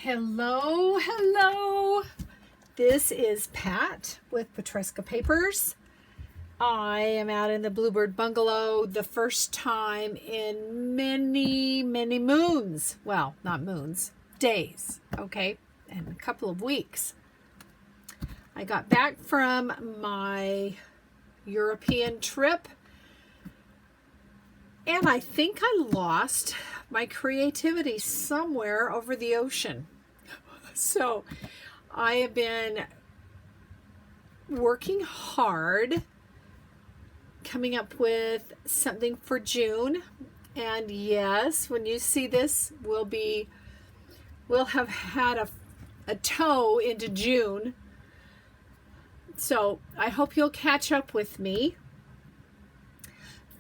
Hello, hello. This is Pat with Petresca Papers. I am out in the Bluebird Bungalow the first time in many moons. Well, not moons, days, okay, and a couple of weeks. I got back from my European trip and I think I lost my creativity somewhere over the ocean. So I have been working hard coming up with something for June. And yes, when you see this, we'll have had a toe into June. So I hope you'll catch up with me.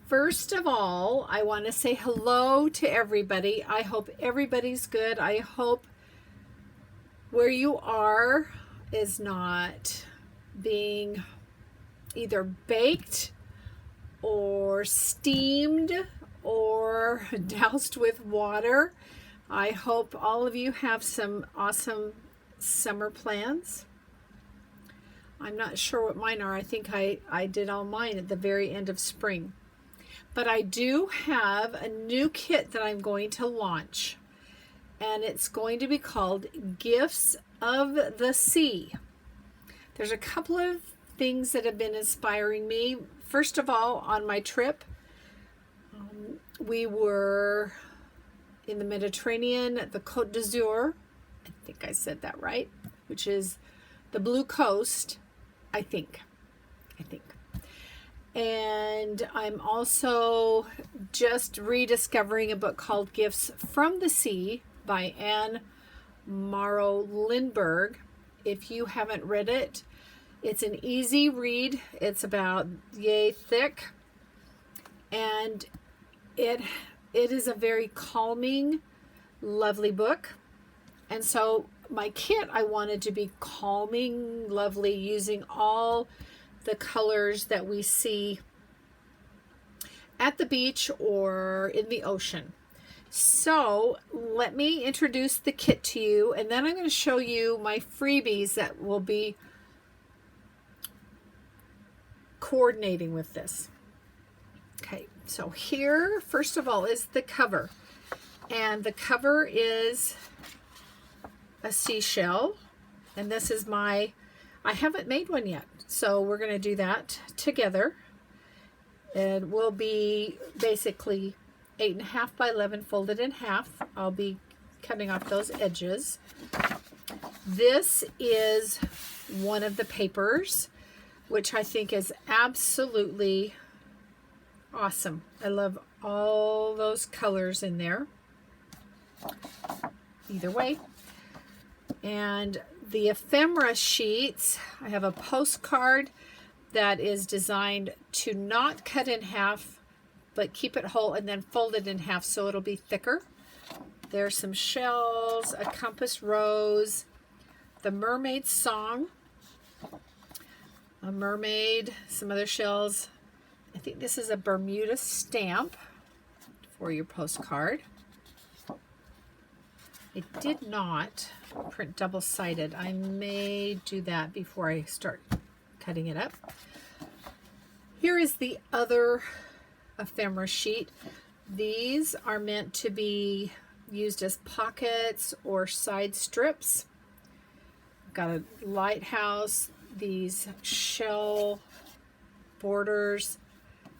First of all, I want to say hello to everybody. I hope everybody's good. I hope where you are is not being either baked or steamed or doused with water. I hope all of you have some awesome summer plans. I'm not sure what mine are. I think I did all mine at the very end of spring. But I do have a new kit that I'm going to launch, and it's going to be called Gifts of the Sea. There's a couple of things that have been inspiring me. First of all, on my trip, we were in the Mediterranean, the Côte d'Azur, I think I said that right, which is the Blue Coast, I think. And I'm also just rediscovering a book called Gifts from the Sea by Anne Morrow Lindbergh. If you haven't read it, it's an easy read. It's about yay thick, and it is a very calming, lovely book. And so my kit, I wanted to be calming, lovely, using all the colors that we see at the beach or in the ocean. So let me introduce the kit to you, and then I'm going to show you my freebies that will be coordinating with this. Okay, so here, first of all, is the cover. And the cover is a seashell. And this is I haven't made one yet. So we're going to do that together. It will be basically 8.5 by 11 folded in half. I'll be cutting off those edges. This is one of the papers, which I think is absolutely awesome. I love all those colors in there. Either way. And the ephemera sheets, I have a postcard that is designed to not cut in half, but keep it whole and then fold it in half so it'll be thicker. There's some shells, a compass rose, the mermaid song, a mermaid, some other shells. I think this is a Bermuda stamp for your postcard. I did not print double-sided. I may do that before I start cutting it up. Here is the other ephemera sheet. These are meant to be used as pockets or side strips. I've got a lighthouse, these shell borders,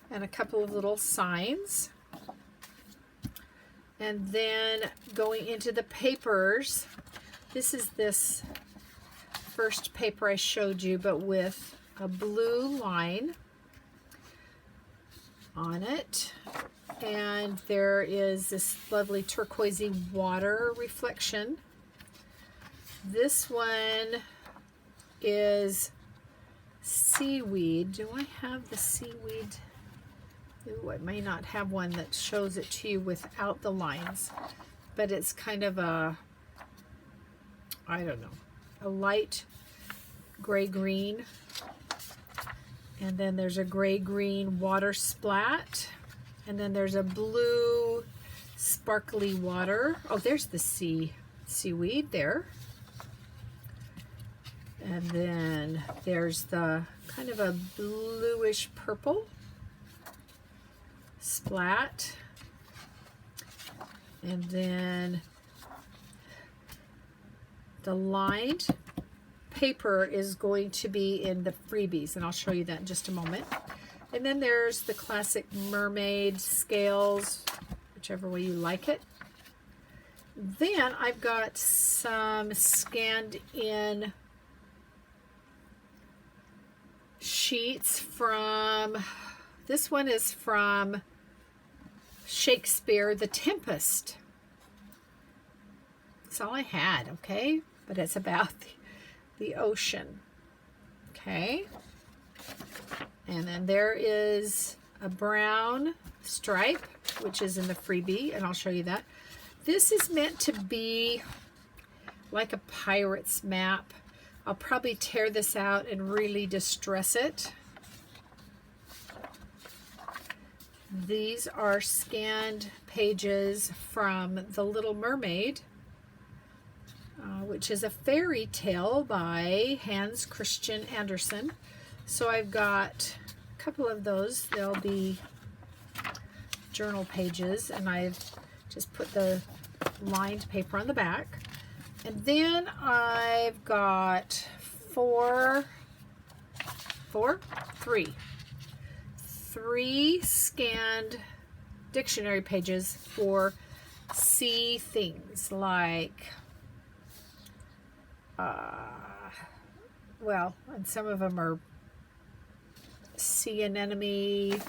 and a couple of little signs. And then going into the papers, this is this first paper I showed you, but with a blue line on it. And there is this lovely turquoisey water reflection. This one is seaweed. Do I have the seaweed? Ooh, I may not have one that shows it to you without the lines, but it's kind of a, I don't know, a light gray-green. And then there's a gray-green water splat. And then there's a blue sparkly water. Oh, there's the sea. seaweed there. And then there's the kind of a bluish purple splat. And then the lined paper is going to be in the freebies, and I'll show you that in just a moment. And then there's the classic mermaid scales, whichever way you like it. Then I've got some scanned in sheets from, this one is from Shakespeare, The Tempest. That's all I had, okay? But it's about the ocean, okay? And then there is a brown stripe, which is in the freebie, and I'll show you that. This is meant to be like a pirate's map. I'll probably tear this out and really distress it. These are scanned pages from The Little Mermaid, which is a fairy tale by Hans Christian Andersen. So I've got a couple of those. They'll be journal pages, and I've just put the lined paper on the back. And then I've got three scanned dictionary pages for sea things like, well, and some of them are sea anemone,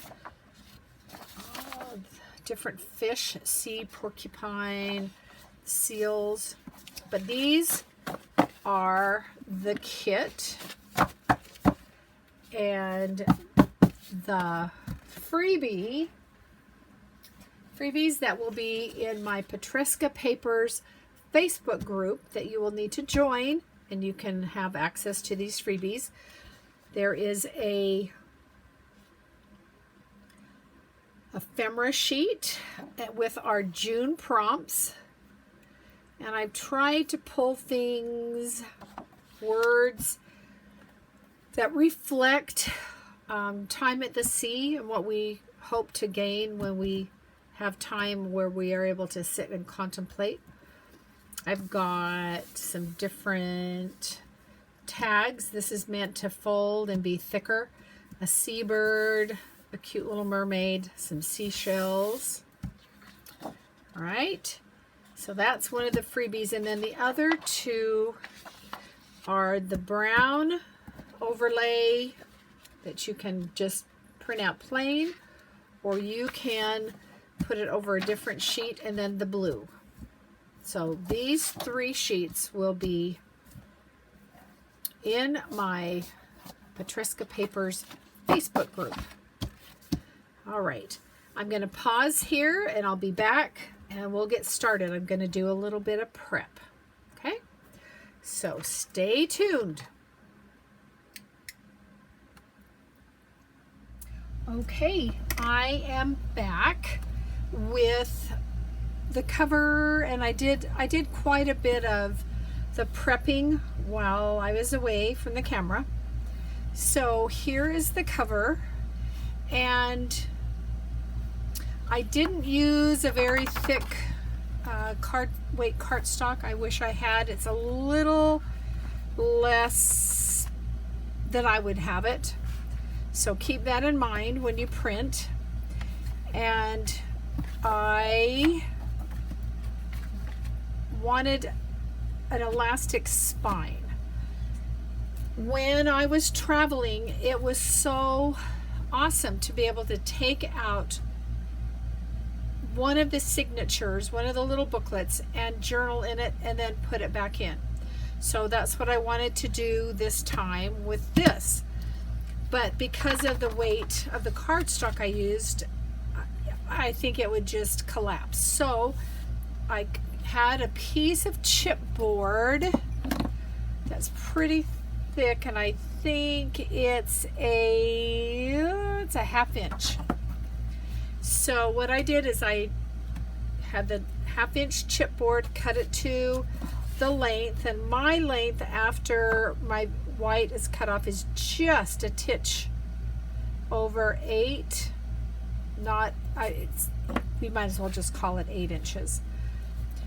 different fish, sea porcupine, seals. But these are the kit, and the freebies that will be in my Petresca Papers Facebook group that you will need to join, and you can have access to these freebies. There is a ephemera sheet with our June prompts, and I've tried to pull things, words that reflect time at the sea and what we hope to gain when we have time where we are able to sit and contemplate. I've got some different tags. This is meant to fold and be thicker. A seabird, a cute little mermaid, some seashells. All right, so that's one of the freebies. And then the other two are the brown overlay that you can just print out plain, or you can put it over a different sheet, and then the blue. So these three sheets will be in my Petresca Papers Facebook group. All right, I'm going to pause here and I'll be back and we'll get started. I'm going to do a little bit of prep. Okay, so stay tuned. Okay, I am back with the cover, and I did quite a bit of the prepping while I was away from the camera. So here is the cover, and I didn't use a very thick weight cardstock. I wish I had. It's a little less than I would have it. So keep that in mind when you print. And I wanted an elastic spine. When I was traveling, it was so awesome to be able to take out one of the signatures, one of the little booklets, and journal in it and then put it back in. So that's what I wanted to do this time with this. But because of the weight of the cardstock I used, I think it would just collapse. So I had a piece of chipboard that's pretty thick, and I think it's a 1/2 inch. So what I did is I had 1/2-inch chipboard, cut it to the length, and my length after my white is cut off is just a titch over 8. We might as well just call it 8 inches.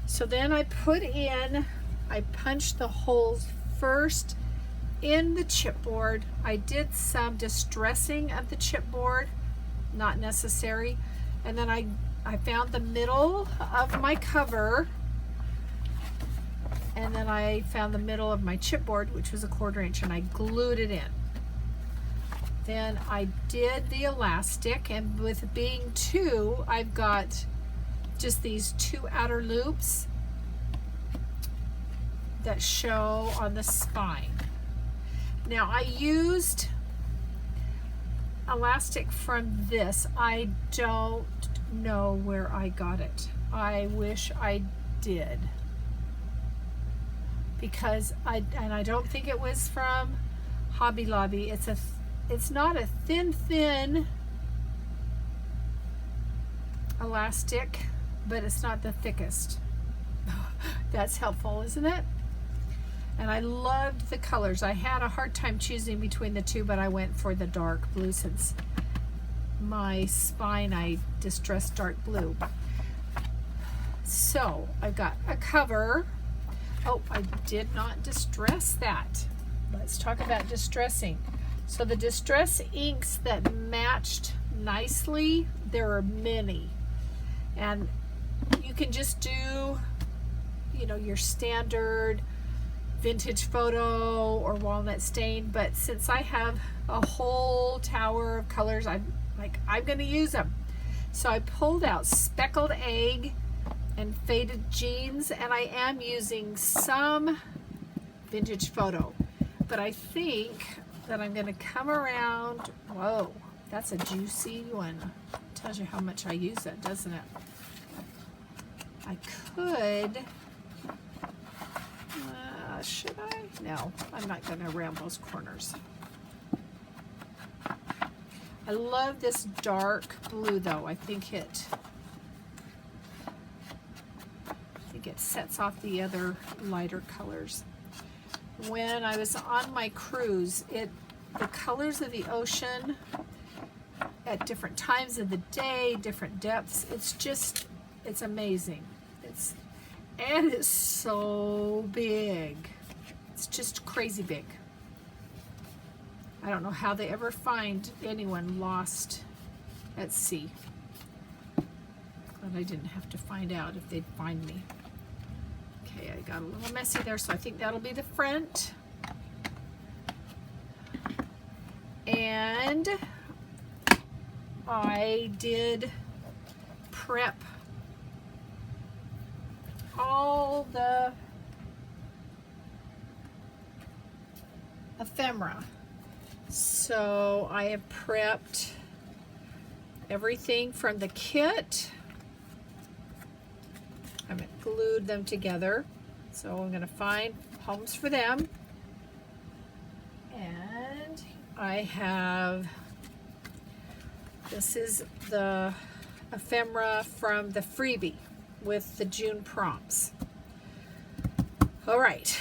So then I punched the holes first in the chipboard. I did some distressing of the chipboard, not necessary. And then I found the middle of my cover, and then I found the middle of my chipboard, which was a 1/4 inch, and I glued it in. Then I did the elastic, and with being 2, I've got just these 2 outer loops that show on the spine. Now I used elastic from this. I don't know where I got it. I wish I did, because I don't think it was from Hobby Lobby. It's not a thin elastic, but it's not the thickest. That's helpful, isn't it? And I loved the colors. I had a hard time choosing between the 2, but I went for the dark blue since my spine I distressed dark blue. So I've got a cover. Oh, I did not distress that. Let's talk about distressing. So the distress inks that matched nicely, there are many. And you can just do, your standard vintage photo or walnut stain, but since I have a whole tower of colors, I'm going to use them. So I pulled out speckled egg and faded jeans, and I am using some vintage photo, but I think that I'm going to come around. Whoa, that's a juicy one. Tells you how much I use it, doesn't it? I could, should I? No, I'm not going to round those corners. I love this dark blue though. I think it sets off the other lighter colors. When I was on my cruise, the colors of the ocean at different times of the day, different depths, it's amazing. And it's so big. It's just crazy big. I don't know how they ever find anyone lost at sea. But I didn't have to find out if they'd find me. Okay, I got a little messy there, so I think that'll be the front. And I did prep all the ephemera. So I have prepped everything from the kit. I haven't glued them together, so I'm going to find homes for them. And I have, this is the ephemera from the freebie with the June prompts. All right.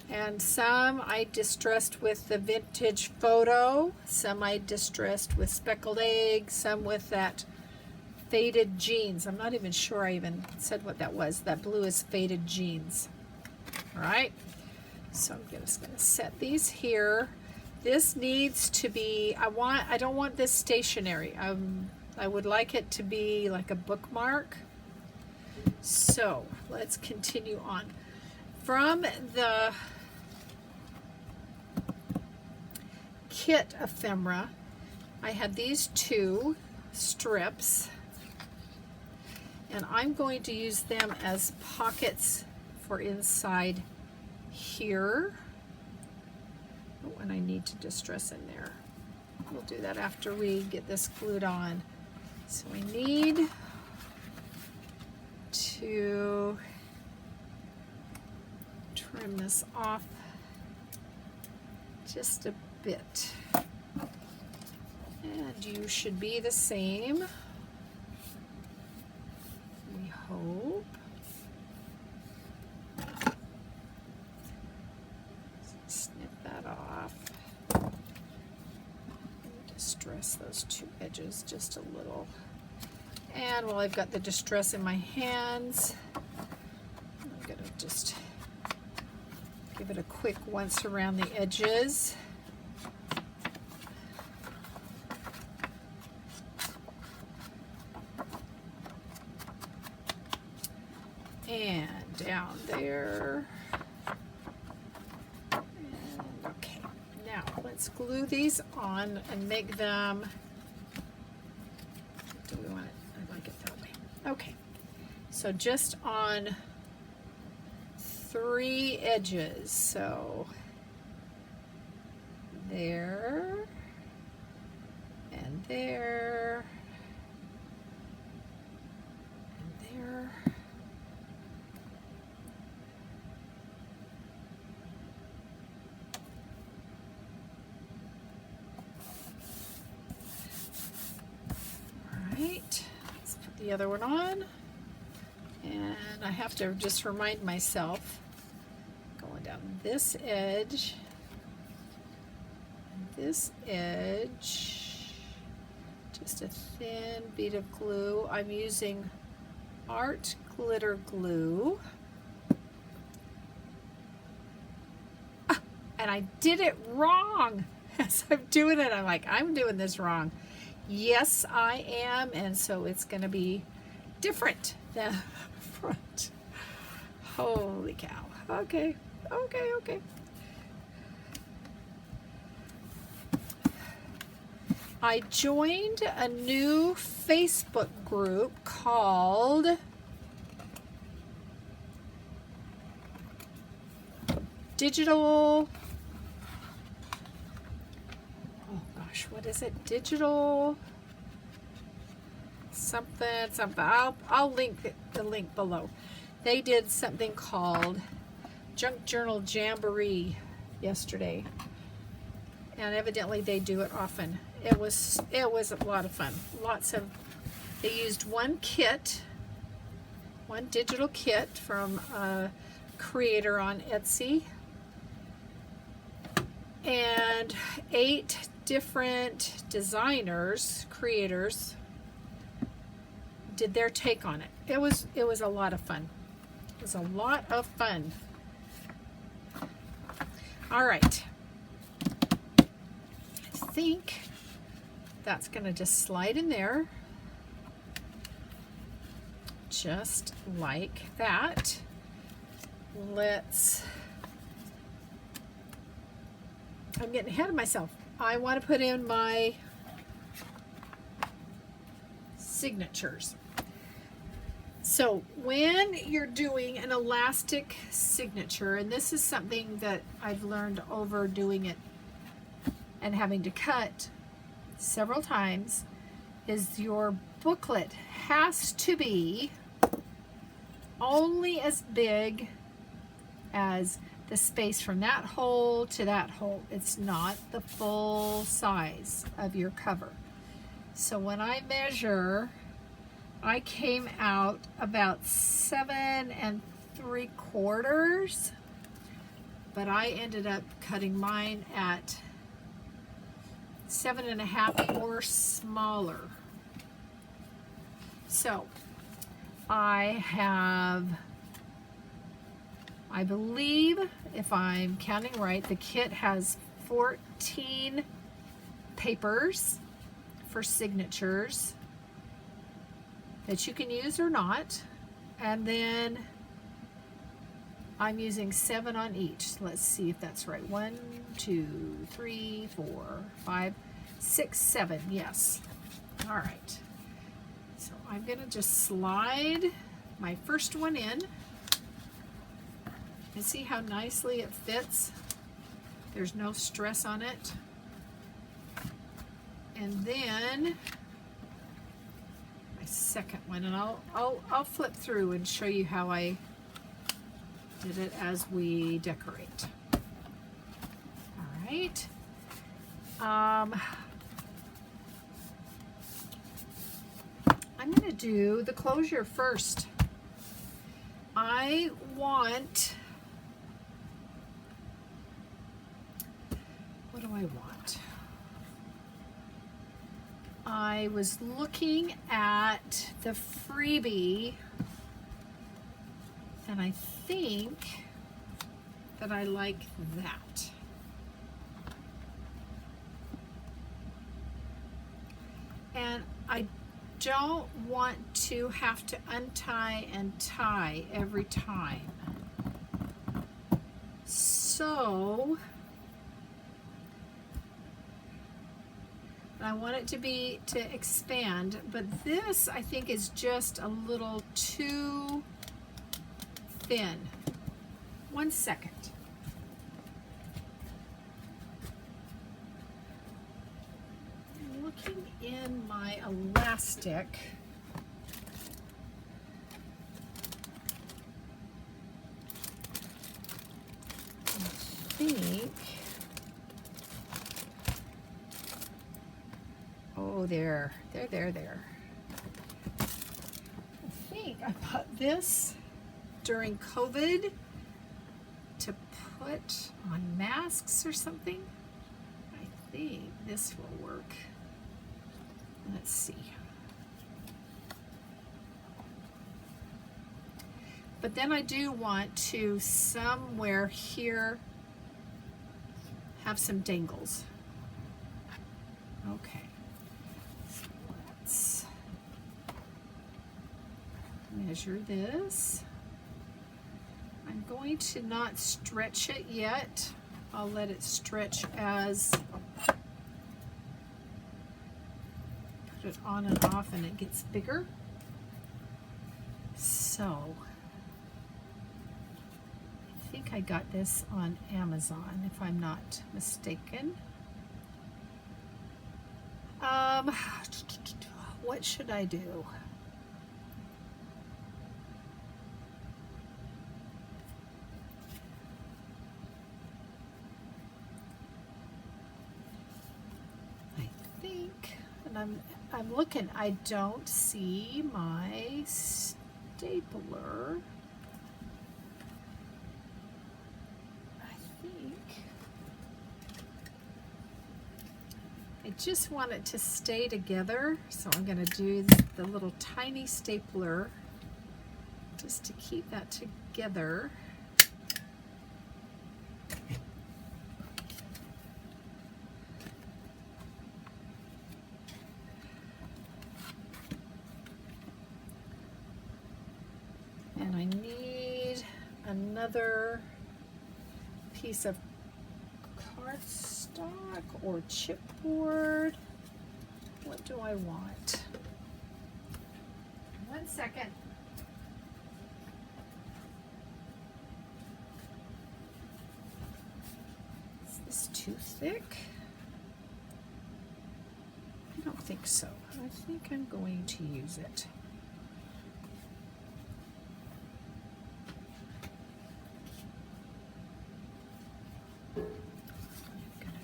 And some I distressed with the vintage photo, some I distressed with speckled egg, some with that faded jeans. I'm not even sure I even said what that was. That blue is faded jeans. All right. So I'm just going to set these here. This needs to be, I don't want this stationary. I would like it to be like a bookmark. So let's continue on. From the kit ephemera, I had these 2 strips, and I'm going to use them as pockets for inside here. Oh, and I need to distress in there. We'll do that after we get this glued on. So I need to trim this off just a bit. And you should be the same. We hope. distress those two edges just a little. And while I've got the distress in my hands, I'm going to just give it a quick once around the edges. And down there. And okay, now let's glue these on and make them, do we want it? I like it that way. Okay, so just on 3 edges, so there, and there, and there. Let's put the other one on, and I have to just remind myself, going down this edge, and this edge, just a thin bead of glue. I'm using Art Glitter Glue, and I did it wrong. As I'm doing it, I'm like, I'm doing this wrong. Yes, I am, and so it's going to be different than front. Holy cow. Okay, okay, okay. I joined a new Facebook group called Digital, oh gosh, what is it? Digital something. I'll link the link below. They did something called Junk Journal Jamboree yesterday, and evidently they do it often. It was a lot of fun. They used one digital kit from a creator on Etsy, and 8 different creators did their take on it. It was a lot of fun. It was a lot of fun. All right. I think that's going to just slide in there. Just like that. I'm getting ahead of myself. I want to put in my signatures. So when you're doing an elastic signature, and this is something that I've learned over doing it and having to cut several times, is your booklet has to be only as big as the space from that hole to that hole. It's not the full size of your cover. So when I measure, I came out about 7 3/4, but I ended up cutting mine at 7 1/2 or smaller. So I believe, if I'm counting right, the kit has 14 papers for signatures that you can use or not, and then I'm using 7 on each. Let's see if that's right. 1 2 3 4 5 6 7. Yes. All right. So I'm going to just slide my first one in and see how nicely it fits. There's no stress on it. And then my second one, and I'll flip through and show you how I did it as we decorate. All right. I'm going to do the closure first. I want, what do I want? I was looking at the freebie, and I think that I like that. And I don't want to have to untie and tie every time. So I want it to expand, but this I think is just a little too thin. 1 second. I'm looking in my elastic. I think, oh, there. I think I bought this during COVID to put on masks or something. I think this will work. Let's see. But then I do want to somewhere here have some dangles. Okay. So let's measure this. I'm going to not stretch it yet. I'll let it stretch as put it on and off and it gets bigger. So I think I got this on Amazon, if I'm not mistaken. What should I do? I think, and I'm looking, I don't see my stapler. I just want it to stay together, so I'm going to do the little tiny stapler just to keep that together. And I need another piece of cardstock or chipboard. What do I want? 1 second. Is this too thick? I don't think so. I think I'm going to use it.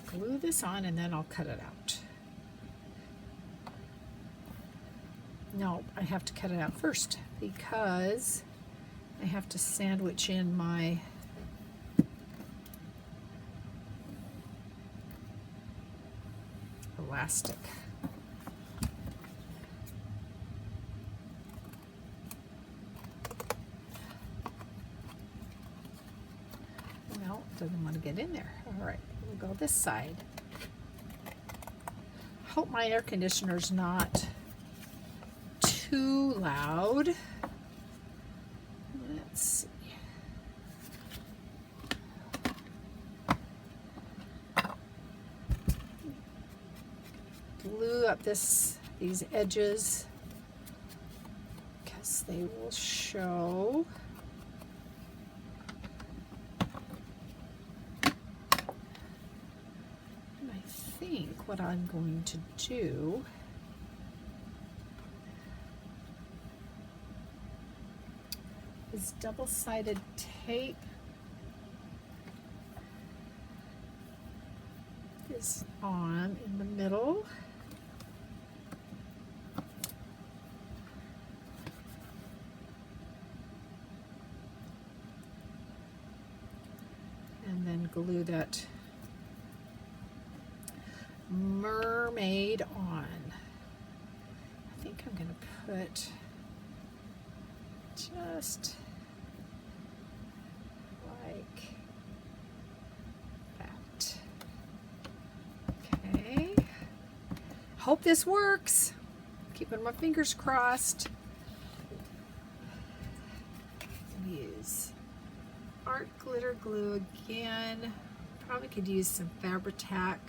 Glue this on and then I'll cut it out. No, I have to cut it out first because I have to sandwich in my elastic. Well, it doesn't want to get in there. All right. We'll go this side. Hope my air conditioner's not too loud. Let's see. Glue up these edges because they will show. What I'm going to do is double-sided tape this on in the middle. And then glue that mermaid on. think I'm going to put just like that. Okay. Hope this works. Keeping my fingers crossed. Use art glitter glue again. Probably could use some Fabri-Tac,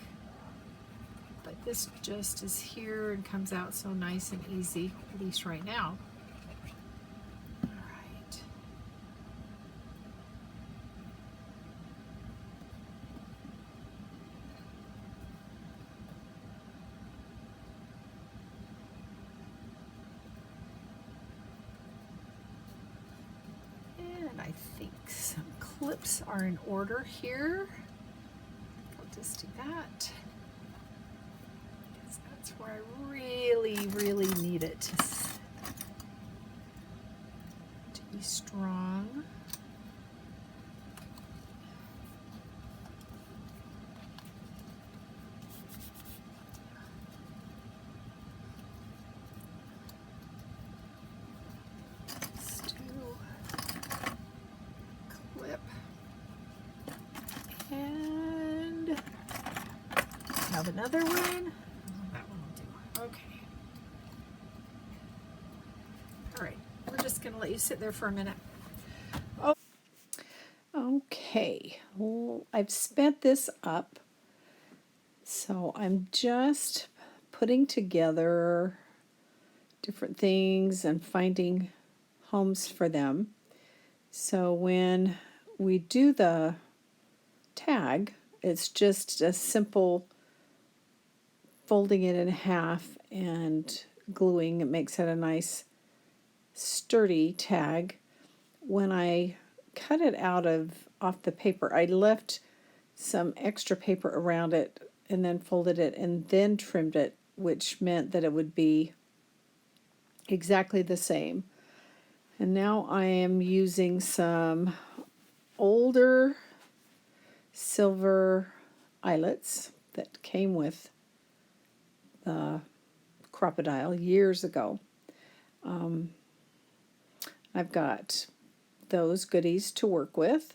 but this just is here and comes out so nice and easy, at least right now. All right. And I think some clips are in order here. I'll just do that. That's where I really need it to be strong. Let's do clip and have another one. That one will do. Okay. All right, we're just going to let you sit there for a minute. Oh. Okay, well, I've sped this up, so I'm just putting together different things and finding homes for them. So when we do the tag, it's just a simple folding it in half and gluing. It makes it a nice sturdy tag. When I cut it off the paper, I left some extra paper around it and then folded it and then trimmed it, which meant that it would be exactly the same. And now I am using some older silver eyelets that came with the crocodile years ago. I've got those goodies to work with.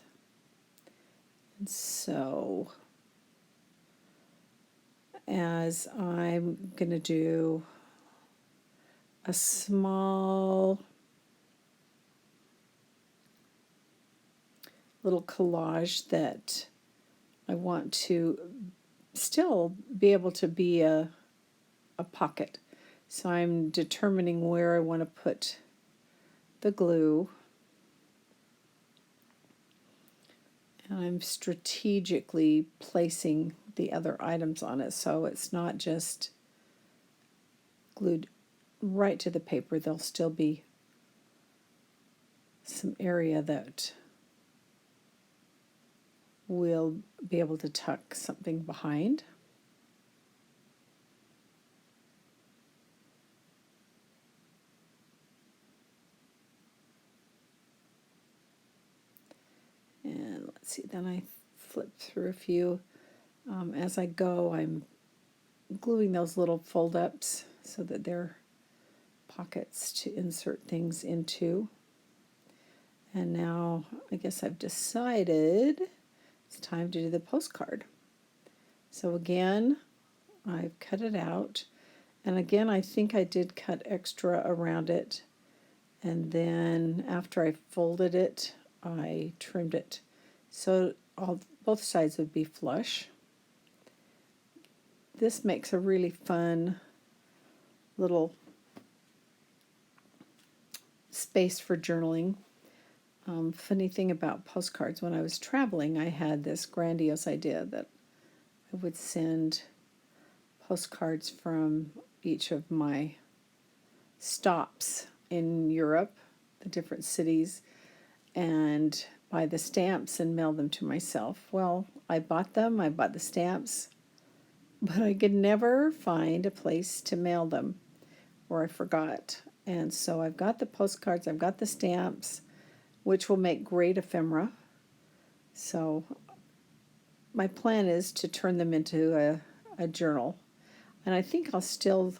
And so as I'm going to do a small little collage that I want to still be able to be a pocket. So I'm determining where I want to put the glue. And I'm strategically placing the other items on it so it's not just glued right to the paper. There'll still be some area that we'll be able to tuck something behind. And let's see, then I flip through a few. As I go, I'm gluing those little fold-ups so that they're pockets to insert things into. And now I guess I've decided it's time to do the postcard. So again, I've cut it out. And again, I think I did cut extra around it. And then after I folded it, I trimmed it. So both sides would be flush. This makes a really fun little space for journaling. Funny thing about postcards, when I was traveling, I had this grandiose idea that I would send postcards from each of my stops in Europe, the different cities, and buy the stamps and mail them to myself. Well, I bought them, I bought the stamps, but I could never find a place to mail them, or I forgot. And so I've got the postcards, I've got the stamps, which will make great ephemera. So my plan is to turn them into a journal. And I think I'll still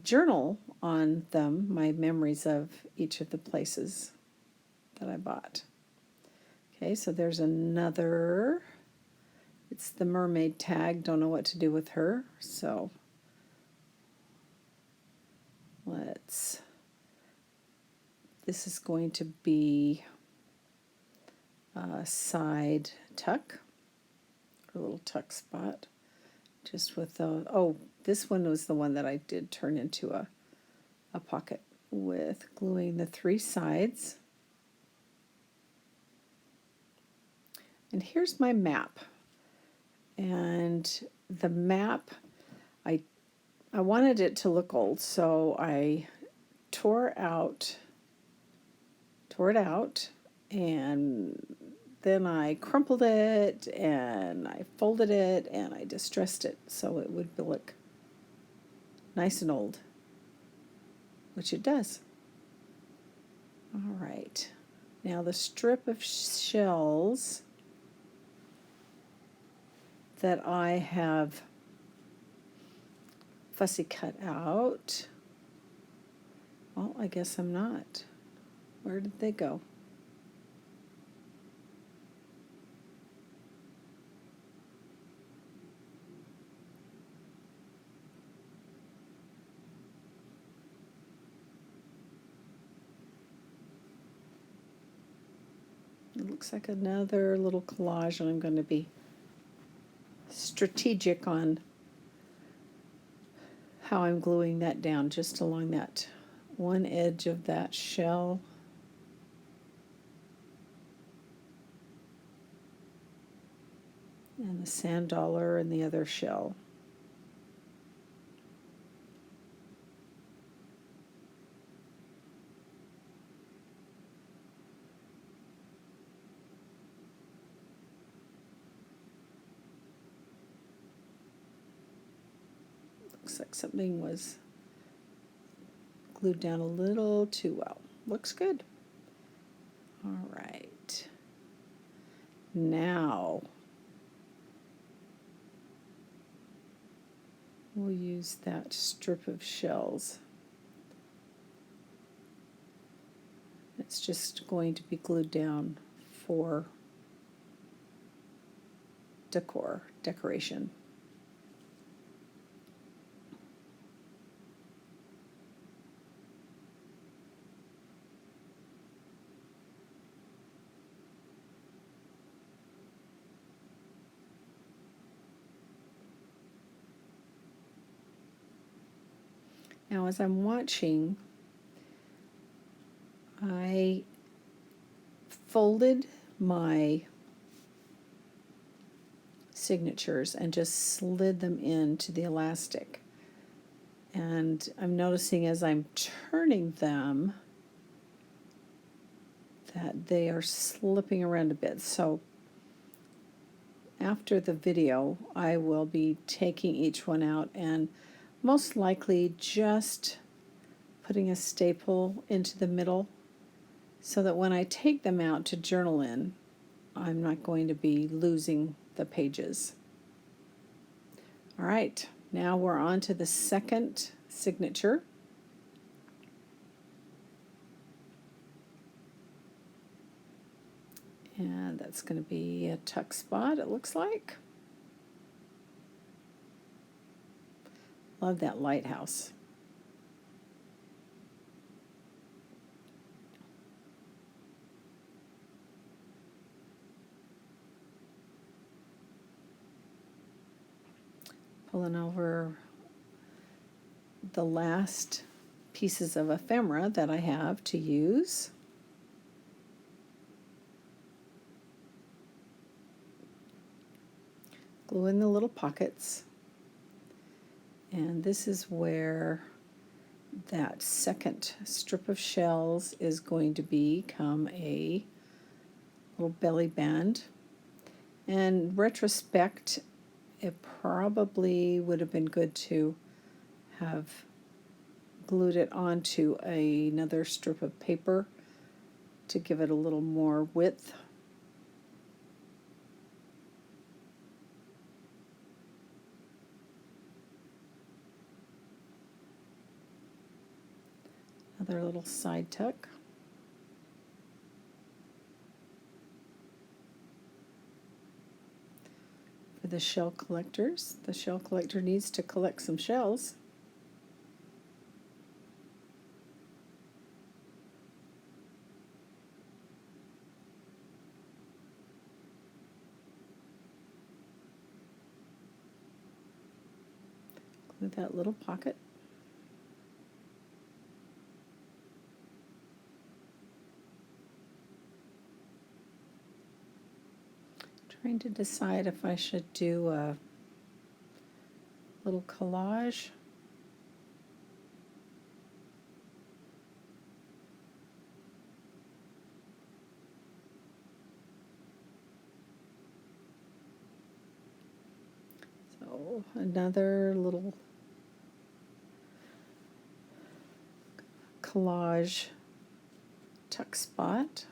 journal on them, my memories of each of the places that I bought. Okay, so there's another. It's the mermaid tag. Don't know what to do with her, so let's. This is going to be a side tuck, or a little tuck spot, just with the. Oh, this one was the one that I did turn into a pocket with gluing the 3 sides. And here's my map. And the map, I wanted it to look old, so I tore it out, and then I crumpled it, and I folded it, and I distressed it so it would look nice and old, which it does. All right, now the strip of shells that I have fussy cut out. Well, I guess I'm not. Where did they go? It looks like another little collage, and I'm going to be strategic on how I'm gluing that down, just along that one edge of that shell. And the sand dollar and the other shell. Looks like something was glued down a little too well. Looks good. All right. Now we'll use that strip of shells. It's just going to be glued down for decoration. Now, as I'm watching, I folded my signatures and just slid them into the elastic. And I'm noticing as I'm turning them that they are slipping around a bit. So after the video, I will be taking each one out and most likely just putting a staple into the middle so that when I take them out to journal in, I'm not going to be losing the pages. All right, now we're on to the second signature. And that's going to be a tuck spot, it looks like. Love that lighthouse. Pulling over the last pieces of ephemera that I have to use. Glue in the little pockets. And this is where that second strip of shells is going to become a little belly band. And retrospect, it probably would have been good to have glued it onto another strip of paper to give it a little more width. Another little side tuck. For the shell collectors, the shell collector needs to collect some shells. With that little pocket. Trying to decide if I should do a little collage. So another little collage tuck spot.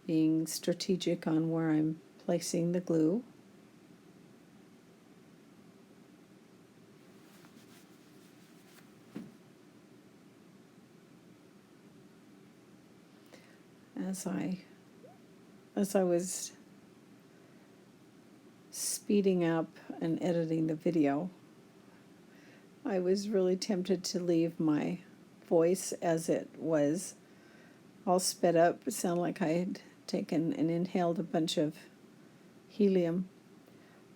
Being strategic on where I'm placing the glue. As I was speeding up and editing the video, I was really tempted to leave my voice as it was, all sped up. It sounded like I had taken and inhaled a bunch of helium,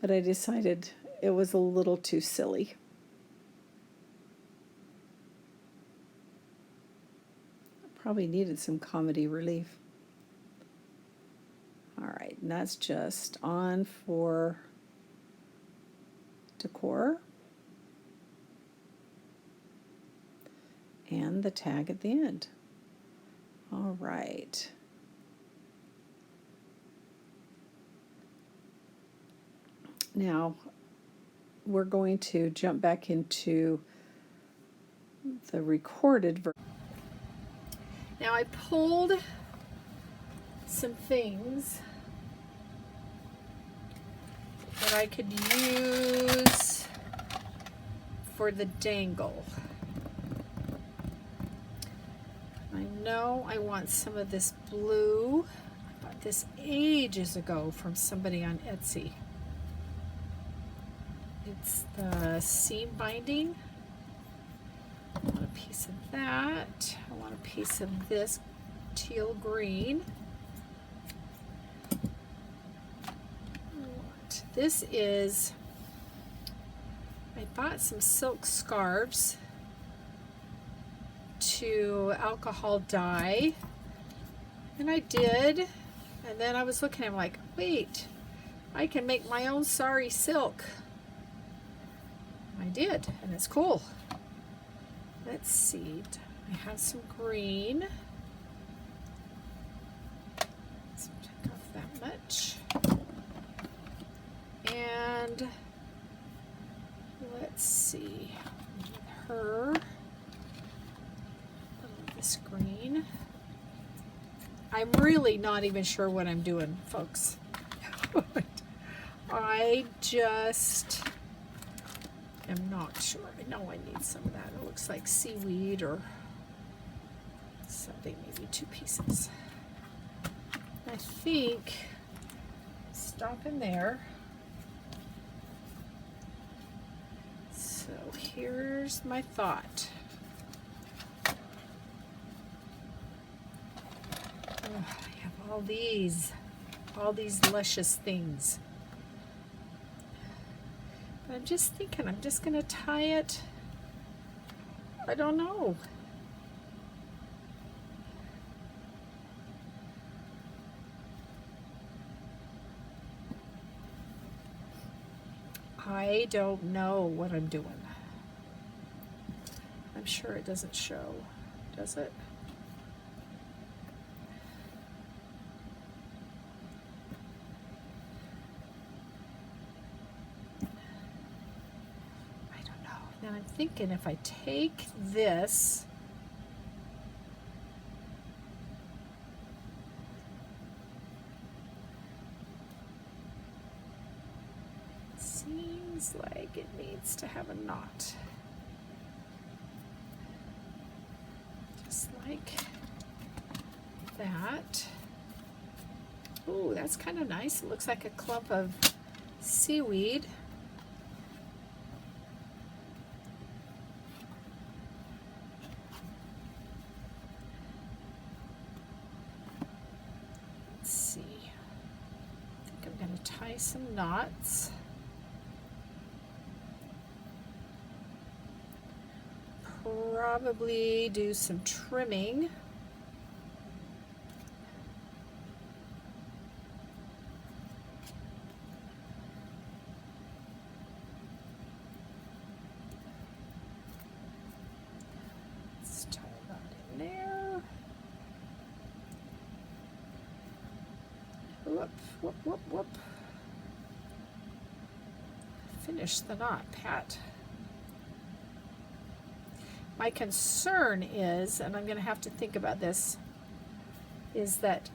but I decided it was a little too silly. I probably needed some comedy relief. All right, and that's just on for decor. And the tag at the end. All right. Now we're going to jump back into the recorded version. Now I pulled some things that I could use for the dangle. I know I want some of this blue. I bought this ages ago from somebody on Etsy. It's the seam binding. I want a piece of that. I want a piece of this teal green. This is, I bought some silk scarves to alcohol dye, and I did, and then I was looking, I'm like, wait, I can make my own sari silk. I did, and it's cool. Let's see, I have some green. Let's take off that much. And let's see, her, this green. I'm really not even sure what I'm doing, folks. I just am not sure. I know I need some of that. It looks like seaweed or something, maybe 2 pieces. I think, stop in there. So here's my thought. Oh, I have all these luscious things. But I'm just thinking, I'm just going to tie it. I don't know. I don't know what I'm doing. I'm sure it doesn't show, does it? I don't know. Now I'm thinking if I take this, seems like it needs to have a knot. like that. Ooh, that's kind of nice. It looks like a clump of seaweed. Let's see. I think I'm going to tie some knots. Probably do some trimming. Let's tie that in there. Whoop, whoop, whoop, whoop. Finish the knot, Pat. My concern is, and I'm going to have to think about this, is that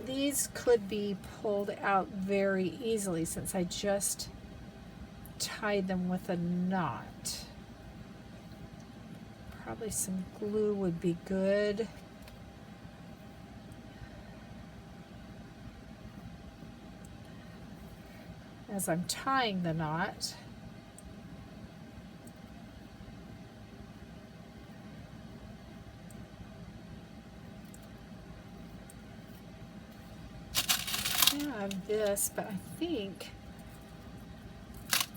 these could be pulled out very easily since I just tied them with a knot. Probably some glue would be good. As I'm tying the knot, I have this, but I think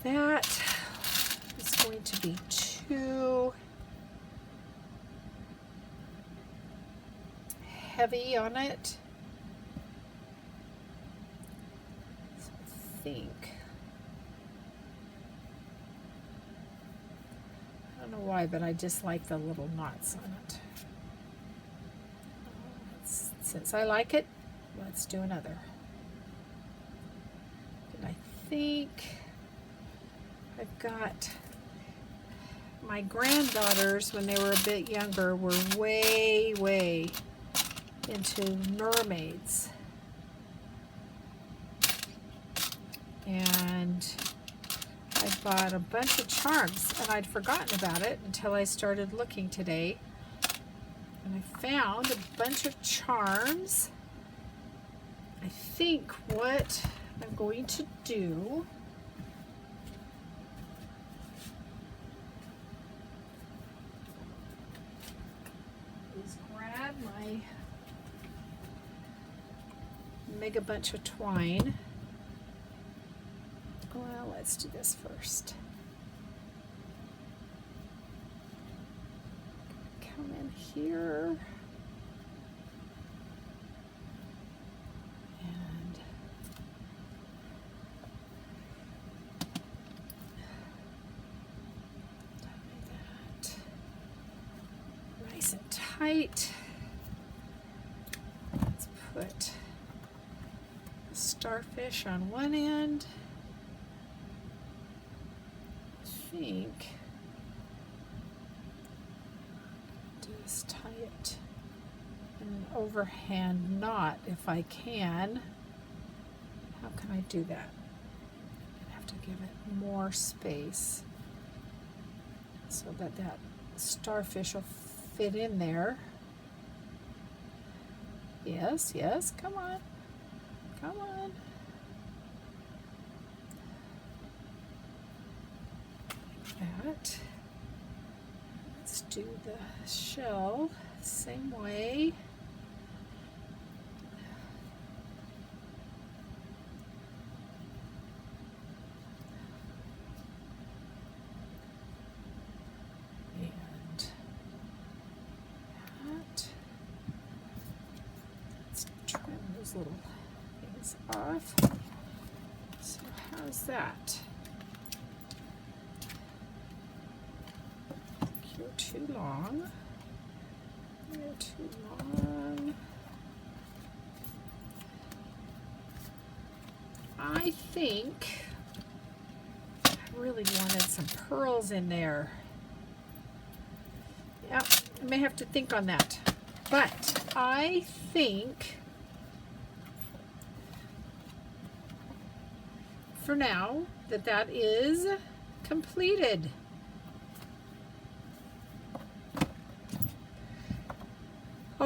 that is going to be too heavy on it. So I think, I don't know why, but I just like the little knots on it. Since I like it, let's do another. And I think I've got my granddaughters, when they were a bit younger, were way into mermaids. And I bought a bunch of charms, and I'd forgotten about it until I started looking today. And I found a bunch of charms. I think what I'm going to do is grab my mega bunch of twine. Well, let's do this first. Come in here. And tie that nice and tight. Let's put a starfish on one end. I think just tie it in an overhand knot if I can. How can I do that? I have to give it more space so that that starfish will fit in there. Yes, yes, come on, come on. That. Let's do the shell same way. And that. Let's trim those little things off. So how's that? You're too long. You're too long. I think I really wanted some pearls in there. Yeah, I may have to think on that. But I think for now that is completed.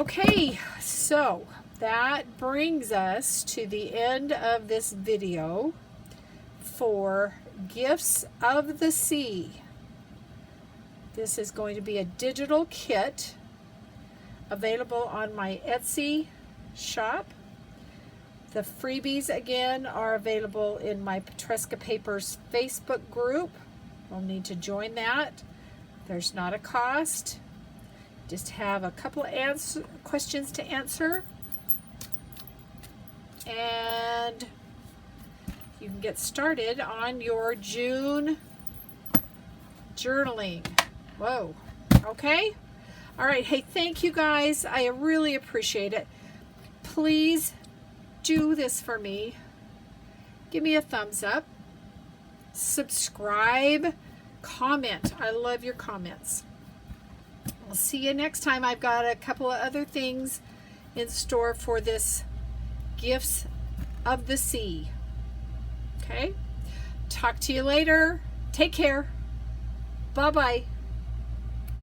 Okay, so that brings us to the end of this video for Gifts of the Sea. This is going to be a digital kit available on my Etsy shop. The freebies again are available in my Petresca Papers Facebook group. You'll need to join that. There's not a cost. Just have a couple of questions to answer. And you can get started on your June journaling. Whoa. Okay. All right. Hey, thank you guys. I really appreciate it. Please do this for me. Give me a thumbs up. Subscribe. Comment. I love your comments. I'll see you next time. I've got a couple of other things in store for this Gifts of the Sea. Okay? Talk to you later. Take care. Bye-bye.